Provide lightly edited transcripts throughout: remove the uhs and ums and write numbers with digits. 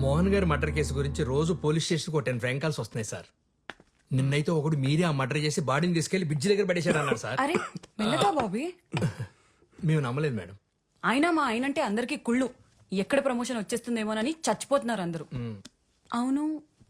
మోహన్ గారి murder case గురించి రోజు పోలీస్ స్టేషన్కి ఒక 10 ఫ్రాంక్ కాల్స్ వస్తున్నాయి సార్. నిన్నైతే ఒకడు మీరే ఆ మర్డర్ చేసి బాడీని తీసుకెళ్లి బ్రిడ్జ్ దగ్గర పడేశాడు అన్నారు సార్. అరే మెల్లగా బాబీ. మేము నమ్మలేదు మేడం. అయినా మా ఆయనంటే అందరికీ కుళ్ళు. ఎక్కడ ప్రమోషన్ వచ్చేస్తుందేమోనని చచ్చిపోతున్నారు అందరూ. అవును,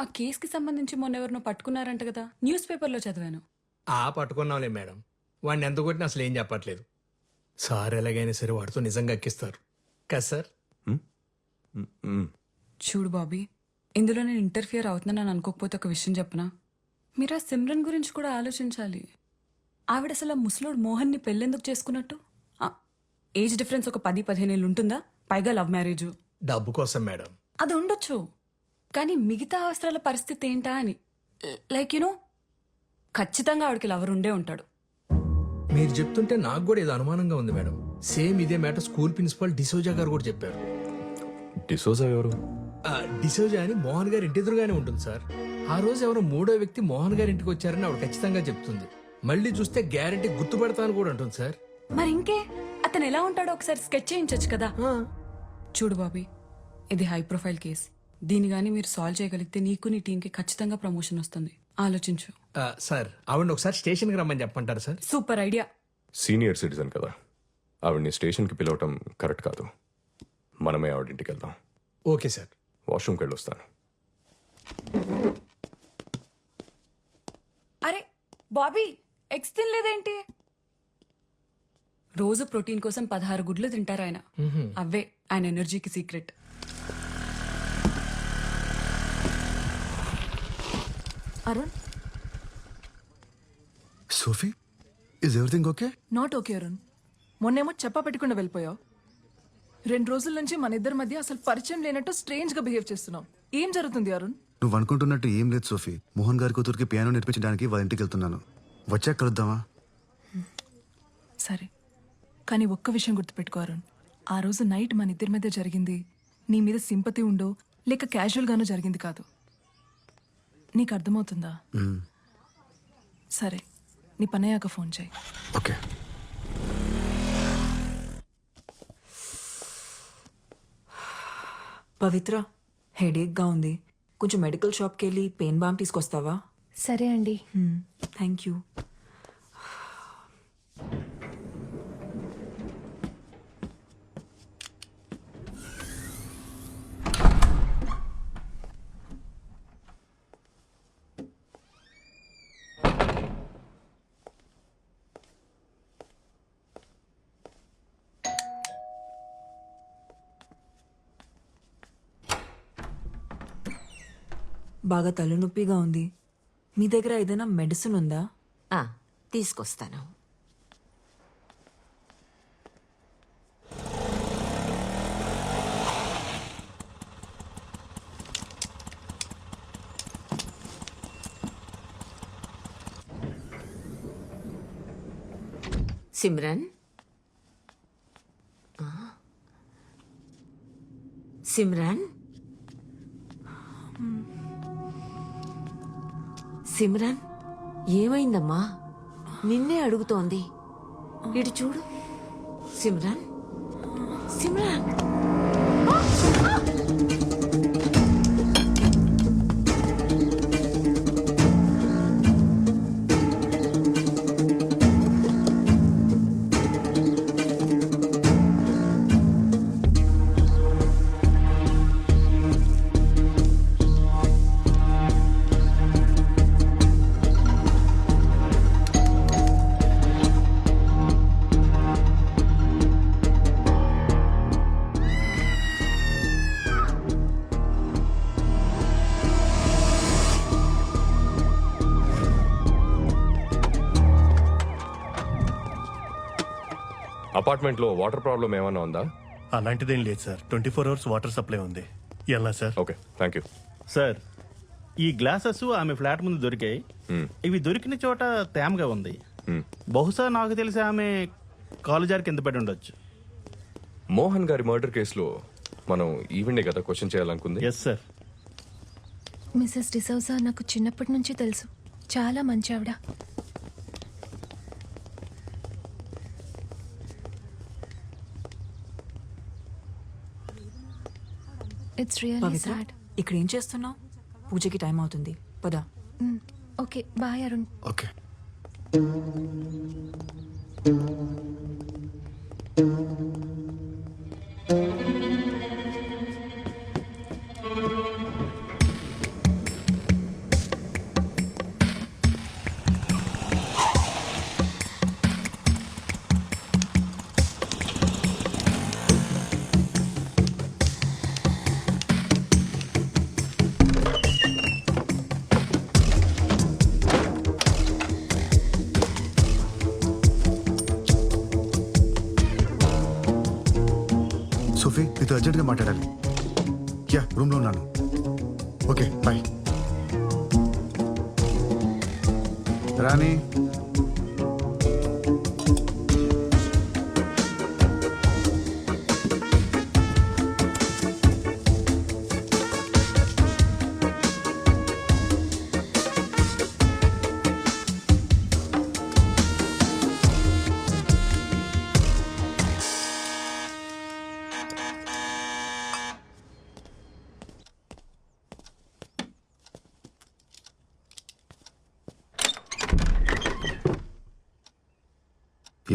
ఆ కేసుకి సంబంధించి మొన్న ఎవరినో పట్టుకున్నారంట కదా, న్యూస్ పేపర్లో చదివాను. పట్టుకున్నాంలే మేడం. వాడిని ఎంత కొట్టినా అసలు ఏం చెప్పట్లేదు. సార్ ఎలాగైనా సరే వాడితో నిజంగా ఎక్కిస్తారు కదా సార్. చూడు బాబీ, ఇందులో నేను ఇంటర్ఫియర్ అవుతున్నానని అనుకోకపోతే ఒక విషయం చెప్పనా? మీరు ఆ సిమ్రన్ గురించి కూడా ఆలోచించాలి. ఆవిడ అసలు ఆ ముసలోడు మోహన్ ని పెళ్ళెందుకు చేసుకున్నట్టు? ఏజ్ డిఫరెన్స్ ఒక 10-15 ఏళ్ళు ఉంటుందా? పైగా లవ్ మ్యారేజ్. డబ్బు కోసం మేడం. అది ఉండొచ్చు, కానీ మిగతా అవసరాల పరిస్థితి ఏంటా అని. లైక్ యూనో, ఖచ్చితంగా ఆవిడకి లవర్ ఉండే ఉంటాడు. మీరు చెప్తుంటే నాకు కూడా ఏదో అనుమానంగా ఉంది మేడం. సేమ్ ఇదే మ్యాటర్ స్కూల్ ప్రిన్సిపల్ డిసోజా గారు కూడా చెప్పారు. డిసోజా ఎవరు? డిసోజా అని మోహన్ గారి ఇంటి ఎదురుగానే ఉంటుంది సార్. ఆ రోజు ఎవరో 3వ వ్యక్తి మోహన్ గారి ఇంటికి వచ్చారని ఆవిడ ఖచ్చితంగా చెప్తుంది. మళ్ళీ చూస్తే గ్యారంటీ గుర్తుపడతాను కూడా అంటుంది సార్. మరి ఇంకే, అతను ఎలా ఉంటాడో ఒకసారి స్కెచ్ చేయించచ్చు కదా. చూడు బాబీ, ఇది హై ప్రొఫైల్ కేస్. దీని గానీ మీరు సాల్వ్ చేయగలిగితే నీకు నీ టీంకి ఖచ్చితంగా ప్రమోషన్ వస్తుంది. ఆలోచించు. సార్ ఆవిడ ఒకసారి స్టేషన్కి రమ్మని చెప్పంటారు sir. Super idea. Senior citizen కదా, ఆవిడ్ని స్టేషన్కి పిలవటం కరెక్ట్ కాదు. మనమే ఆవిడింటికి వెళ్దాం. Okay sir. వాష్రూమ్కి వెళ్ళొస్తాను. అరే బాబీ, ఎగ్స్ తినలేదేంటి? రోజు ప్రోటీన్ కోసం 16 గుడ్లు తింటారు ఆయన. అవే ఆయన ఎనర్జీకి secret. Arun, Sophie, is everything okay? Not okay Arun. మొన్నేమో చెప్పా పెట్టకుండా వెళ్ళిపోయావు. 2 రోజుల నుంచి మన ఇద్దరి మధ్య అసలు పరిచయం లేనట్టు స్ట్రేంజ్ గా బిహేవ్ చేస్తున్నావు. ఏం జరుగుతుంది అరుణ్? నువ్వు అనుకుంటున్నట్టు ఏం లేదు సోఫీ. మోహన్ గారి కూతురికి పియానో నేర్పించడానికి వాళ్ళ ఇంటికి వెళ్తున్నాను. వచ్చాక కలుద్దామా? సరే, కానీ ఒక్క విషయం గుర్తుపెట్టుకో అరుణ్. ఆ రోజు నైట్ మన ఇద్దరి మధ్య జరిగింది నీ మీద సింపతి ఉండో లేక క్యాజువల్ గానో జరిగింది కాదు. నీకు అర్థమవుతుందా? సరే, నీ పనయ్యాక ఫోన్ చేయి. ఓకే. పవిత్ర, హెడేక్గా ఉంది. కొంచెం మెడికల్ షాప్కి వెళ్ళి పెయిన్ బామ్ తీసుకొస్తావా? సరే అండి. Thank you. బాగా తలనొప్పిగా ఉంది. మీ దగ్గర ఏదైనా మెడిసిన్ ఉందా? తీసుకొస్తాను. సిమ్రన్, సిమ్రన్, సిమ్రన్, ఏమైందమ్మా? నిన్నే అడుగుతోంది. ఇటు చూడు. సిమ్రన్, సిమ్రన్. అపార్ట్మెంట్ లో వాటర్ ప్రాబ్లం ఏమైనా ఉందా? అలాంటిదేం లేదు సార్. 24 అవర్స్ వాటర్ సప్లై ఉంది. ఎలా sir? Okay, thank you sir. ఈ గ్లాసెస్ ఆమె ఫ్లాట్ ముందు దొరికాయి. ఇవి దొరికిన చోట తేమగా ఉంది. బహుశా నాకు తెలిసి ఆమె కాలు జారి కింద పడి ఉండొచ్చు. మోహన్ గారి మర్డర్ కేసులో మనం ఈవెండే కదా క్వశ్చన్ చేయాలనుకుంది. Yes sir. మిసెస్ డిసౌజా నాకు చిన్నప్పటి నుంచి తెలుసు. చాలా మంచి ఆవిడ. It's really Pavitra sad. ఇక్కడ ఏం చేస్తున్నావు? పూజకి టైం అవుతుంది, పద. Okay bye Arun. Okay. Sophie, నీతో అర్జెంట్గా మాట్లాడాలి. యా, రూమ్లో ఉన్నాను. Okay bye. రాణి,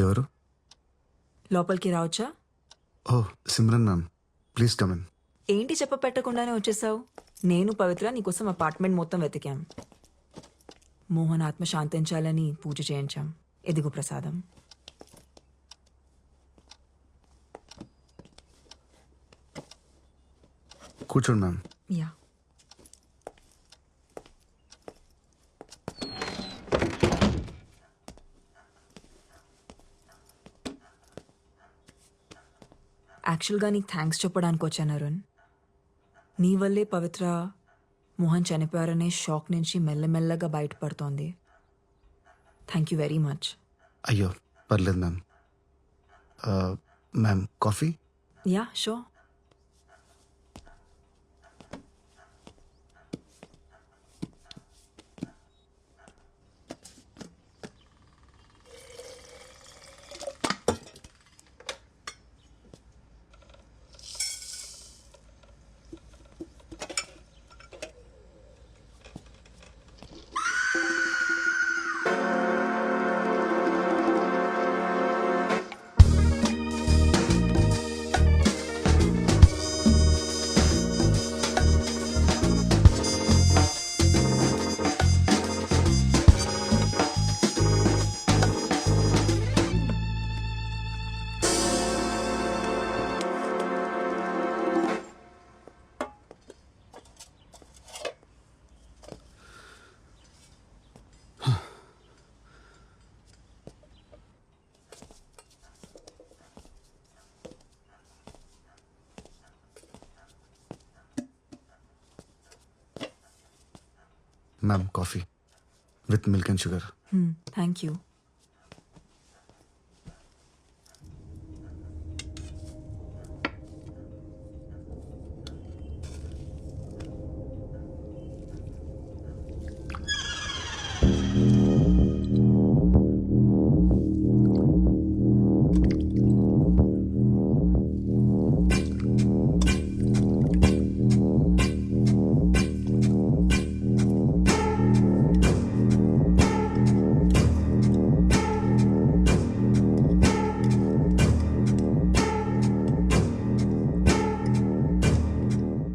ఎవరు? లోపలికి రావచ్చా? Oh Simran ma'am, please come in. ఏంటి చెప్ప పెట్టకుండానే వచ్చేసావు? నేను పవిత్ర నీకోసం అపార్ట్మెంట్ మొత్తం వెతికాం. మోహన్ ఆత్మ శాంతించాలని పూజ చేయించాం. ఎదుగు ప్రసాదం. కూర్చోండి మ్యామ్. యా. యాక్చువల్గా నీకు థ్యాంక్స్ చెప్పడానికి వచ్చాను అరుణ్. నీ వల్లే పవిత్ర మోహన్ చనిపోయారనే షాక్ నుంచి మెల్లమెల్లగా బయటపడుతోంది. Thank you very much. అయ్యో పర్లేదు ma'am. Ma'am coffee? Yeah sure. Ma'am coffee with milk and sugar. Thank you.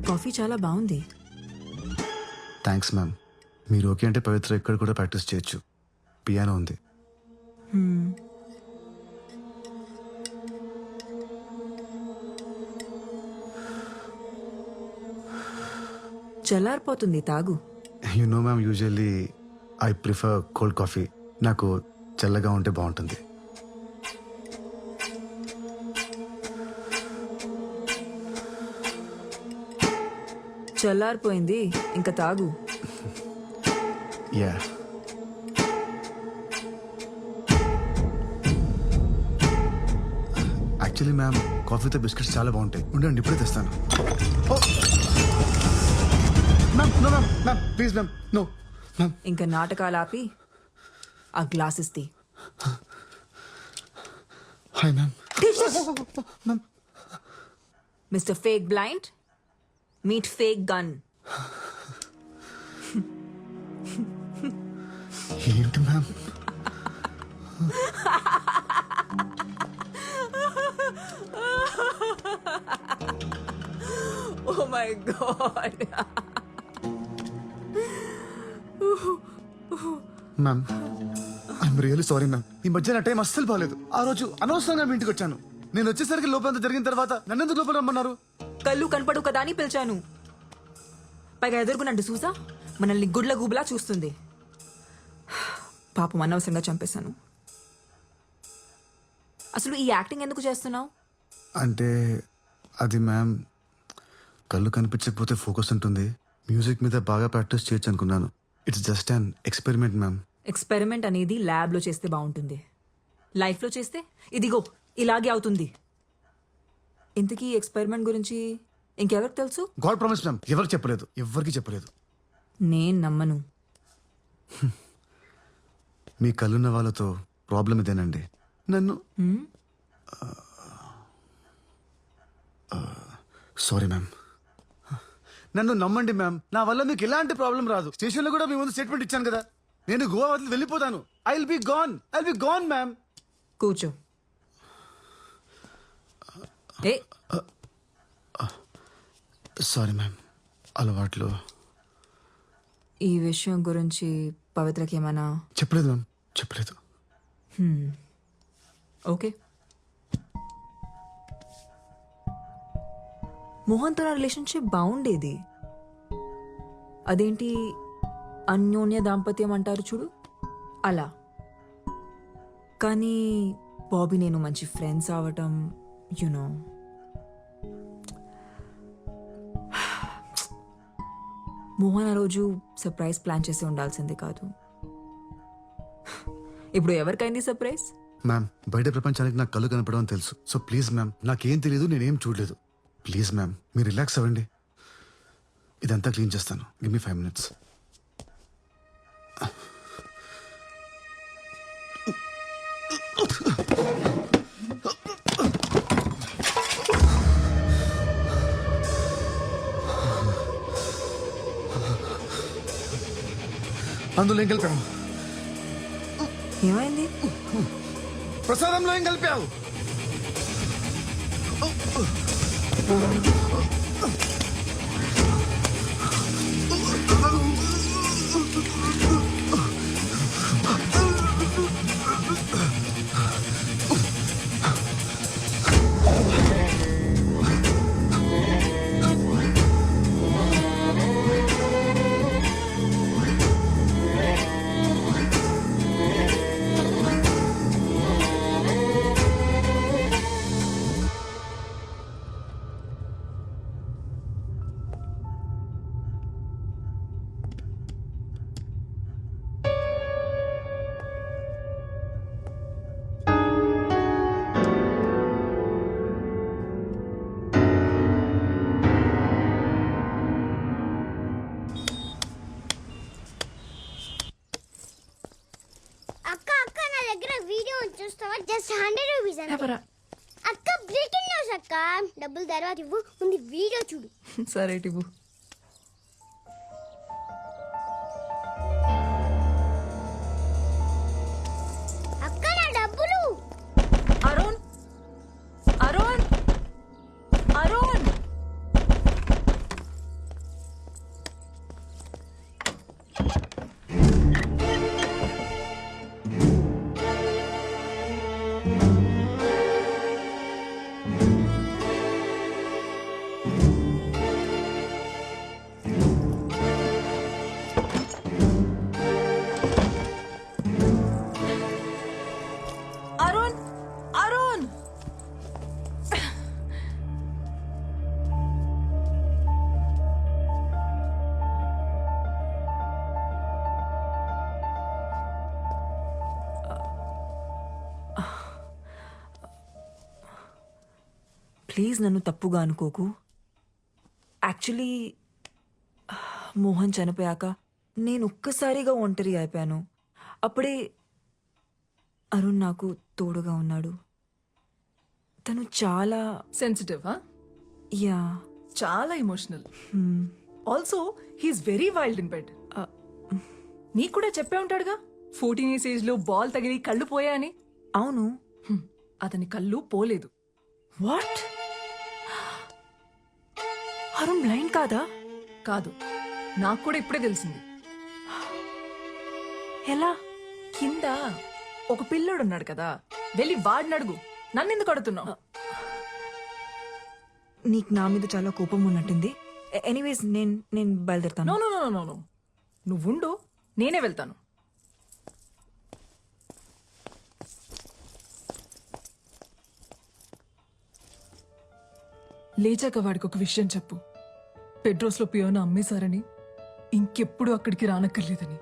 Coffee చాలా బాగుంది. Thanks ma'am. మీరు ఓకే అంటే పవిత్ర ఇక్కడ కూడా ప్రాక్టీస్ చేయొచ్చు. పియానో ఉంది. చల్లారిపోతుంది, తాగు. You know ma'am, usually I prefer cold coffee. నాకు చల్లగా ఉంటే బాగుంటుంది. చల్లారిపోయింది, ఇంకా తాగు. యా. యాక్చువల్లీ మ్యామ్, కాఫీతో బిస్కెట్స్ చాలా బాగుంటాయి. ఉండండి, ఇప్పుడే తెస్తాను. Ma'am no ma'am, ma'am please ma'am, no ma'am. ఇంకా నాటకాలు ఆపి ఆ గ్లాసెస్ తీ. Hi ma'am. Mister fake blind, meet fake gun. ఏంటి ma'am? Oh my god. Ma'am I'm really sorry ma'am. ఈ మధ్య నా టైం అస్సలు బాగాలేదు. ఆ రోజు అనవసరంగా మీ ఇంటికి వచ్చాను. నేను వచ్చేసరికి లోపలంతా జరిగిన తర్వాత నన్నెందుకు లోపల రమ్మన్నారు? కళ్ళు కనపడు కదా అని పిలిచాను. పైగా ఎదుర్కొన్నట్టు చూసా మనల్ని గుడ్ల గూబులా చూస్తుంది. పాపం అనవసరంగా చంపేశాను. అసలు ఈ యాక్టింగ్ ఎందుకు చేస్తున్నావు? అంటే అది మ్యామ్, కళ్ళు కనిపించకపోతే ఫోకస్ ఉంటుంది, మ్యూజిక్ మీద బాగా ప్రాక్టీస్ చేయొచ్చు అనుకున్నాను. It's just an experiment ma'am. Experiment అనేది ల్యాబ్లో చేస్తే బాగుంటుంది, లైఫ్లో చేస్తే ఇదిగో ఇలాగే అవుతుంది. ఇంతకీ ఎక్స్పెరిమెంట్ గురించి ఇంకెవరికి తెలుసు? గాడ్ ప్రామిస్ మ్యామ్, ఎవరికి చెప్పలేదు, ఎవరికి చెప్పలేదు. నేను నమ్మను. మీ కళ్ళున్న వాళ్ళతో ప్రాబ్లం ఇదేనండి. నన్ను సారీ మ్యామ్, నన్ను నమ్మండి మ్యామ్. నా వల్ల మీకు ఎలాంటి ప్రాబ్లం రాదు. స్టేషన్లో కూడా మీ ముందు స్టేట్మెంట్ ఇచ్చాను కదా, నేను గోవా వదిలి వెళ్ళిపోతాను. I will be gone ma'am. కూర్చో. ఏ సారీ మ్యామ్, అలవాట్లు. ఈ విషయం గురించి పవిత్రకి ఏమైనా చెప్పలేదు మ్యామ్, చెప్పలేదు. ఓకే. మోహన్తో నా రిలేషన్షిప్ బాగుండేది. అదేంటి అన్యోన్య దాంపత్యం అంటారు చూడు, అలా. కానీ బాబీ నేను మంచి ఫ్రెండ్స్ అవటం, యునో, మోహన్ ఆ రోజు సర్ప్రైజ్ ప్లాన్ చేసి ఉండాల్సింది కాదు. ఇప్పుడు ఎవరికైంది సర్ప్రైజ్? మ్యామ్, బయట ప్రపంచానికి నాకు కళ్ళు కనపడమని తెలుసు. సో ప్లీజ్ మ్యామ్, నాకేం తెలియదు, నేనేం చూడలేదు. ప్లీజ్ మ్యామ్, మీరు రిలాక్స్ అవ్వండి. ఇదంతా క్లీన్ చేస్తాను. Give me 5 minutes. అందులో ఏం కలిపావు? ఏమైంది? ప్రసాదంలో ఏం కలిపావు? చూస్తావా? జస్ట్ 100 రూపీస్ అంతే. అక్క బ్రేకింగ్ న్యూస్ అక్క. డబ్బులు తర్వాత ఇవ్వు, ముందు వీడియో చూడు. సరే ఇవ్వు. అక్క నా డబ్బులు. అరుణ్, అరుణ్, అరుణ్. ప్లీజ్ నన్ను తప్పుగా అనుకోకు. యాక్చువల్లీ మోహన్ చనిపోయాక నేను ఒక్కసారిగా ఒంటరి అయిపోయాను. అప్పుడే అరుణ్ నాకు తోడుగా ఉన్నాడు. తను చాలా సెన్సిటివ్. యా చాలా emotional. Also he's very wild in bed. నీకు కూడా చెప్పే ఉంటాడుగా 14 years ఏజ్ లో బాల్ తగిలి కళ్ళు పోయా అని. అవును. అతని కళ్ళు పోలేదు. వాట్? అరుణ్ బ్లైండ్ కాదా? కాదు, నాకు కూడా ఇప్పుడే తెలిసింది. ఎలా? కింద ఒక పిల్లోడు ఉన్నాడు కదా, వెళ్ళి వాడిని అడుగు, నన్నెందుకు అడుగుతున్నావు? నీకు నా మీద చాలా కోపం ఉన్నట్టుంది. ఎనీవేస్ నేను బయలుదేరుతాను. No no no no no, నువ్వుండు, నేనే వెళ్తాను. లేచాక వాడికి ఒక విషయం చెప్పు. పెడ్రోస్లో పియోన అమ్మేశారని, ఇంకెప్పుడు అక్కడికి రానక్కర్లేదని.